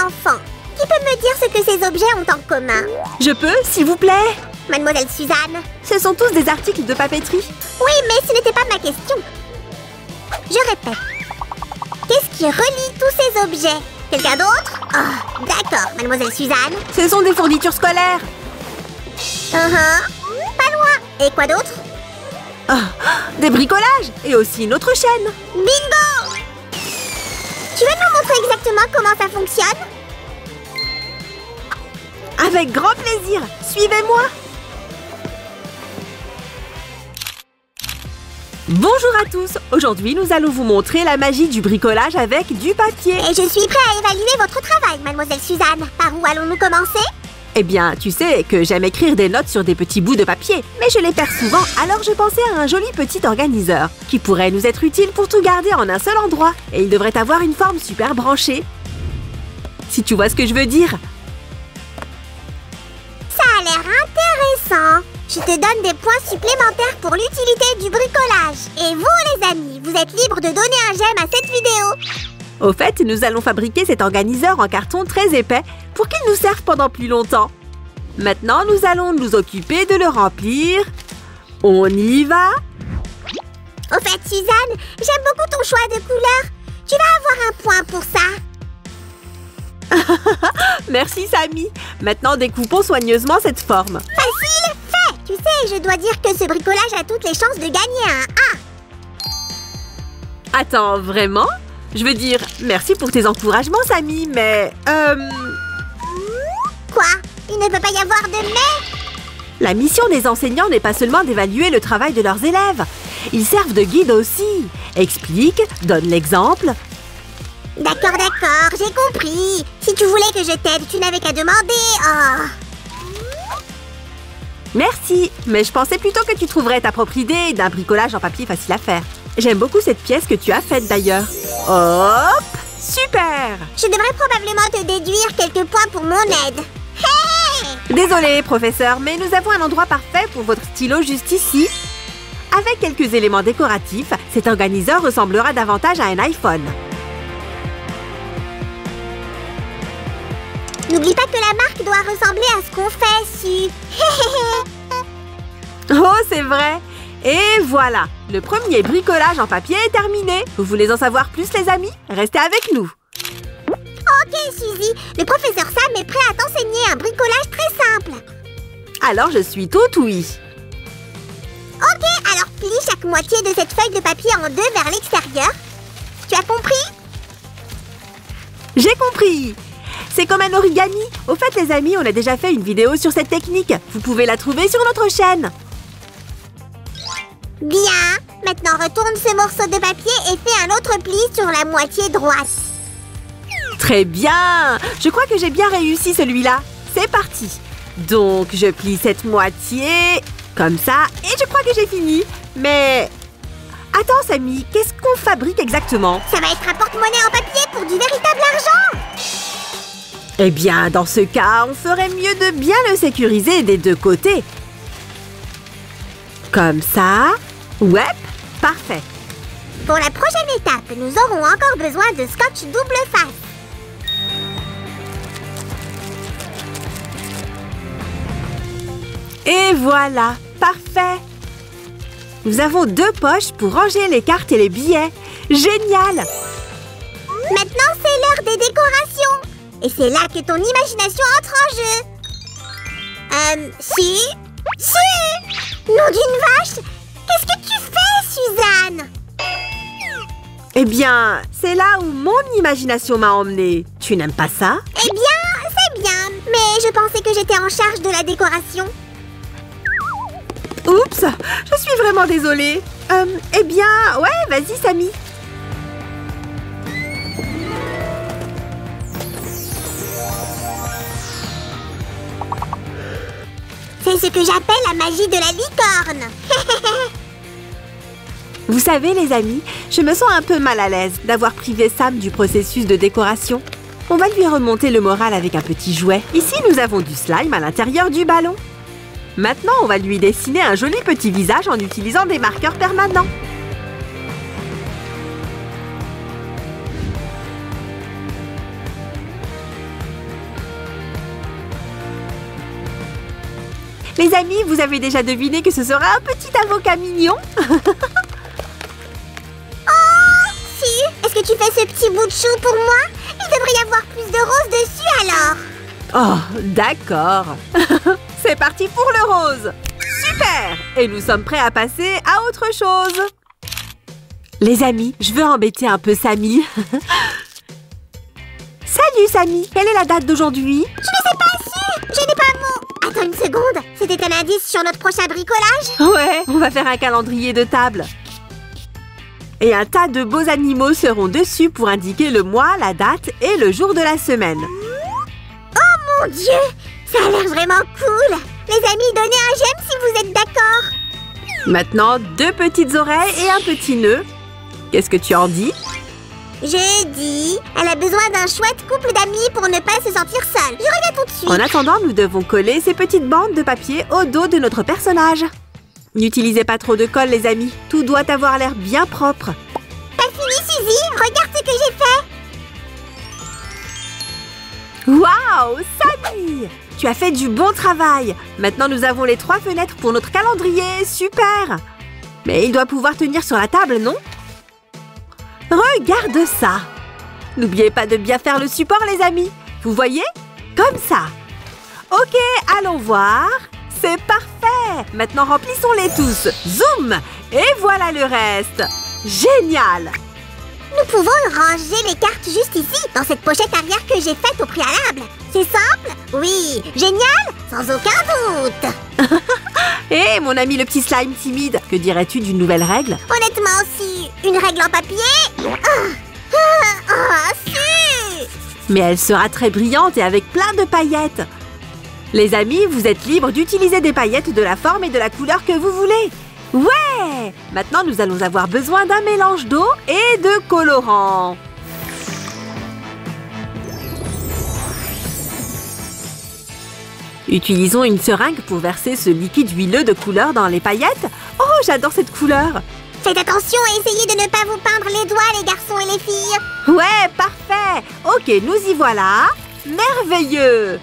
enfants. Qui peut me dire ce que ces objets ont en commun? Je peux, s'il vous plaît? Mademoiselle Suzanne? Ce sont tous des articles de papeterie. Oui, mais ce n'était pas ma question. Je répète. Qu'est-ce qui relie tous ces objets? Quelqu'un d'autre? Oh, d'accord, Mademoiselle Suzanne. Ce sont des fournitures scolaires. Pas loin. Et quoi d'autre? Des bricolages et aussi une autre chaîne. Bingo! Tu veux nous montrer exactement comment ça fonctionne? Avec grand plaisir. Suivez-moi. Bonjour à tous. Aujourd'hui, nous allons vous montrer la magie du bricolage avec du papier. Et je suis prêt à évaluer votre travail, Mademoiselle Suzanne. Par où allons-nous commencer? Eh bien, tu sais que j'aime écrire des notes sur des petits bouts de papier, mais je les perds souvent, alors je pensais à un joli petit organiseur qui pourrait nous être utile pour tout garder en un seul endroit. Et il devrait avoir une forme super branchée. Si tu vois ce que je veux dire. Ça a l'air intéressant. Je te donne des points supplémentaires pour l'utilité du bricolage. Et vous, les amis, vous êtes libres de donner un j'aime à cette vidéo. Au fait, nous allons fabriquer cet organiseur en carton très épais pour qu'il nous serve pendant plus longtemps. Maintenant, nous allons nous occuper de le remplir. On y va? Au fait, Suzanne, j'aime beaucoup ton choix de couleur. Tu vas avoir un point pour ça. Merci, Samy. Maintenant, découpons soigneusement cette forme. Facile, fait. Tu sais, je dois dire que ce bricolage a toutes les chances de gagner un A. Attends, vraiment? Je veux dire, merci pour tes encouragements, Samy, mais... Quoi? Il ne peut pas y avoir de mais? La mission des enseignants n'est pas seulement d'évaluer le travail de leurs élèves. Ils servent de guide aussi. Explique, donne l'exemple. D'accord, j'ai compris. Si tu voulais que je t'aide, tu n'avais qu'à demander. Oh. Merci, mais je pensais plutôt que tu trouverais ta propre idée d'un bricolage en papier facile à faire. J'aime beaucoup cette pièce que tu as faite d'ailleurs. Hop! Super! Je devrais probablement te déduire quelques points pour mon aide. Hey! Désolée, professeur, mais nous avons un endroit parfait pour votre stylo juste ici. Avec quelques éléments décoratifs, cet organiseur ressemblera davantage à un iPhone. N'oublie pas que la marque doit ressembler à ce qu'on fait, Su. Oh, c'est vrai! Et voilà, le premier bricolage en papier est terminé. Vous voulez en savoir plus, les amis? Restez avec nous. Ok, Suzy, le professeur Sam est prêt à t'enseigner un bricolage très simple. Alors, je suis tout oui. Ok, alors plie chaque moitié de cette feuille de papier en deux vers l'extérieur. Tu as compris? J'ai compris. C'est comme un origami. Au fait, les amis, on a déjà fait une vidéo sur cette technique. Vous pouvez la trouver sur notre chaîne. Bien. Maintenant, retourne ce morceau de papier et fais un autre pli sur la moitié droite. Très bien. Je crois que j'ai bien réussi celui-là. C'est parti. Donc, je plie cette moitié comme ça et je crois que j'ai fini. Mais... Attends, Samy, qu'est-ce qu'on fabrique exactement? Ça va être un porte-monnaie en papier pour du véritable argent. Eh bien, dans ce cas, on ferait mieux de bien le sécuriser des deux côtés. Comme ça. Ouais, parfait. Pour la prochaine étape, nous aurons encore besoin de scotch double face. Et voilà, parfait. Nous avons deux poches pour ranger les cartes et les billets. Génial! Maintenant, c'est l'heure des décorations. Et c'est là que ton imagination entre en jeu. Si? Nom d'une vache! Qu'est-ce que tu fais, Suzanne? Eh bien, c'est là où mon imagination m'a emmenée. Tu n'aimes pas ça? Eh bien, c'est bien. Mais je pensais que j'étais en charge de la décoration. Oups, je suis vraiment désolée. Eh bien, ouais, vas-y, Samy. C'est ce que j'appelle la magie de la licorne. Vous savez, les amis, je me sens un peu mal à l'aise d'avoir privé Sam du processus de décoration. On va lui remonter le moral avec un petit jouet. Ici, nous avons du slime à l'intérieur du ballon. Maintenant, on va lui dessiner un joli petit visage en utilisant des marqueurs permanents. Les amis, vous avez déjà deviné que ce sera un petit avocat mignon? Si, est-ce que tu fais ce petit bout de chou pour moi? Il devrait y avoir plus de roses dessus alors. Oh, d'accord. C'est parti pour le rose. Super! Et nous sommes prêts à passer à autre chose. Les amis, je veux embêter un peu Samy. Salut Samy, quelle est la date d'aujourd'hui? Je ne sais pas si, je n'ai pas mon... Attends une seconde, c'était un indice sur notre prochain bricolage? Ouais, on va faire un calendrier de table. Et un tas de beaux animaux seront dessus pour indiquer le mois, la date et le jour de la semaine. Mon Dieu, ça a l'air vraiment cool. Les amis, donnez un j'aime si vous êtes d'accord. Maintenant, 2 petites oreilles et un petit nœud. Qu'est-ce que tu en dis? Je dis, elle a besoin d'un chouette couple d'amis pour ne pas se sentir seule. Je reviens tout de suite. En attendant, nous devons coller ces petites bandes de papier au dos de notre personnage. N'utilisez pas trop de colle, les amis. Tout doit avoir l'air bien propre. T'as fini, Suzy? Regarde ce que j'ai fait. Waouh, Samy! Tu as fait du bon travail. Maintenant, nous avons les 3 fenêtres pour notre calendrier. Super! Mais il doit pouvoir tenir sur la table, non? Regarde ça! N'oubliez pas de bien faire le support, les amis. Vous voyez? Comme ça. Ok, allons voir. C'est parfait! Maintenant, remplissons-les tous. Zoom! Et voilà le reste. Génial! Nous pouvons ranger les cartes juste ici, dans cette pochette arrière que j'ai faite au préalable. C'est simple? Oui. Génial? Sans aucun doute. Hé, mon ami le petit slime timide, que dirais-tu d'une nouvelle règle? Honnêtement, si une règle en papier... si! Mais elle sera très brillante et avec plein de paillettes. Les amis, vous êtes libres d'utiliser des paillettes de la forme et de la couleur que vous voulez. Ouais! Maintenant, nous allons avoir besoin d'un mélange d'eau et de colorant. Utilisons une seringue pour verser ce liquide huileux de couleur dans les paillettes. Oh, j'adore cette couleur! Faites attention et essayez de ne pas vous peindre les doigts, les garçons et les filles. Ouais, parfait! Ok, nous y voilà. Merveilleux!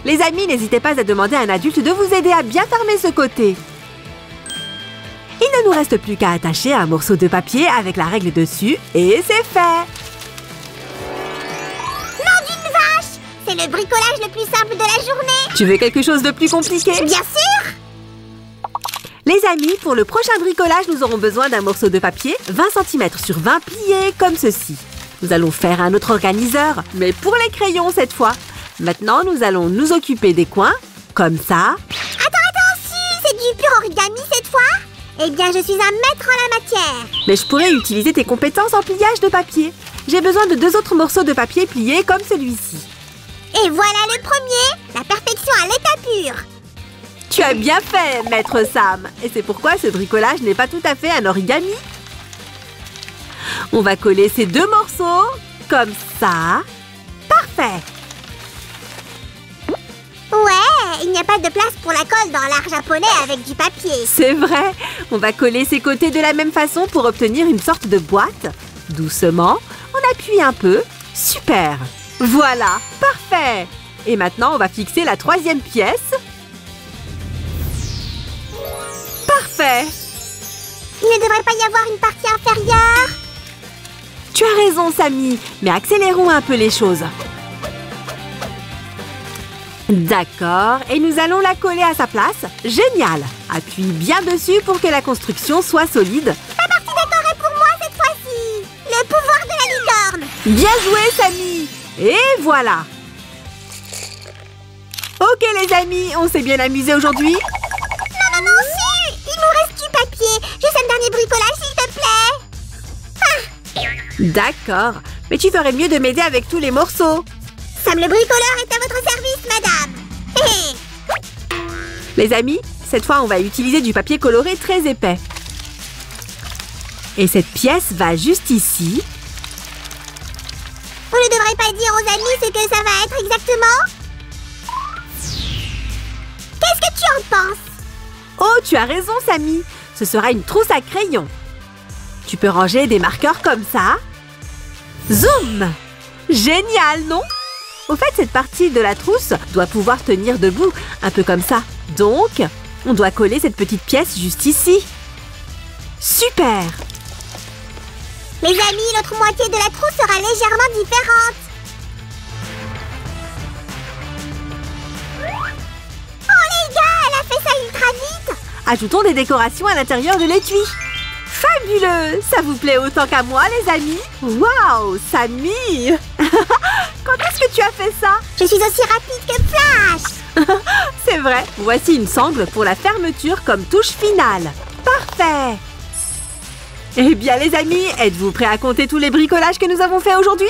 Les amis, n'hésitez pas à demander à un adulte de vous aider à bien fermer ce côté. Il ne nous reste plus qu'à attacher un morceau de papier avec la règle dessus et c'est fait! Nom d'une vache! C'est le bricolage le plus simple de la journée. Tu veux quelque chose de plus compliqué? Bien sûr! Les amis, pour le prochain bricolage, nous aurons besoin d'un morceau de papier 20 cm sur 20 pliés comme ceci. Nous allons faire un autre organiseur, mais pour les crayons cette fois. Maintenant, nous allons nous occuper des coins, comme ça. Attends, si! C'est du pur origami cette fois? Eh bien, je suis un maître en la matière. Mais je pourrais utiliser tes compétences en pliage de papier. J'ai besoin de 2 autres morceaux de papier pliés comme celui-ci. Et voilà le premier, la perfection à l'état pur. Tu as bien fait, maître Sam. Et c'est pourquoi ce bricolage n'est pas tout à fait un origami. On va coller ces 2 morceaux, comme ça. Parfait. Ouais, il n'y a pas de place pour la colle dans l'art japonais avec du papier. C'est vrai. On va coller ces côtés de la même façon pour obtenir une sorte de boîte. Doucement, on appuie un peu. Super. Voilà, parfait. Et maintenant, on va fixer la 3e pièce. Parfait. Il ne devrait pas y avoir une partie inférieure. Tu as raison, Samy, mais accélérons un peu les choses. D'accord, et nous allons la coller à sa place. Génial! Appuie bien dessus pour que la construction soit solide. La partie décorée est pour moi cette fois-ci. Le pouvoir de la licorne. Bien joué, Samy! Et voilà! Ok, les amis, on s'est bien amusé aujourd'hui. Non, si! Il nous reste du papier. Juste un dernier bricolage, s'il te plaît. D'accord, mais tu ferais mieux de m'aider avec tous les morceaux. Sam le bricoleur est à votre service, madame. Les amis, cette fois, on va utiliser du papier coloré très épais. Et cette pièce va juste ici. Vous ne devrez pas dire aux amis ce que ça va être exactement. Qu'est-ce que tu en penses? Oh, tu as raison, Samy. Ce sera une trousse à crayons. Tu peux ranger des marqueurs comme ça. Zoom! Génial, non? Au fait, cette partie de la trousse doit pouvoir tenir debout, un peu comme ça. Donc, on doit coller cette petite pièce juste ici. Super! Les amis, l'autre moitié de la trou sera légèrement différente. Oh les gars, elle a fait ça ultra vite. Ajoutons des décorations à l'intérieur de l'étui. Fabuleux! Ça vous plaît autant qu'à moi, les amis? Waouh, Samy! Quand est-ce que tu as fait ça? Je suis aussi rapide que Flash. C'est vrai. Voici une sangle pour la fermeture comme touche finale. Parfait! Eh bien, les amis, êtes-vous prêts à compter tous les bricolages que nous avons fait aujourd'hui?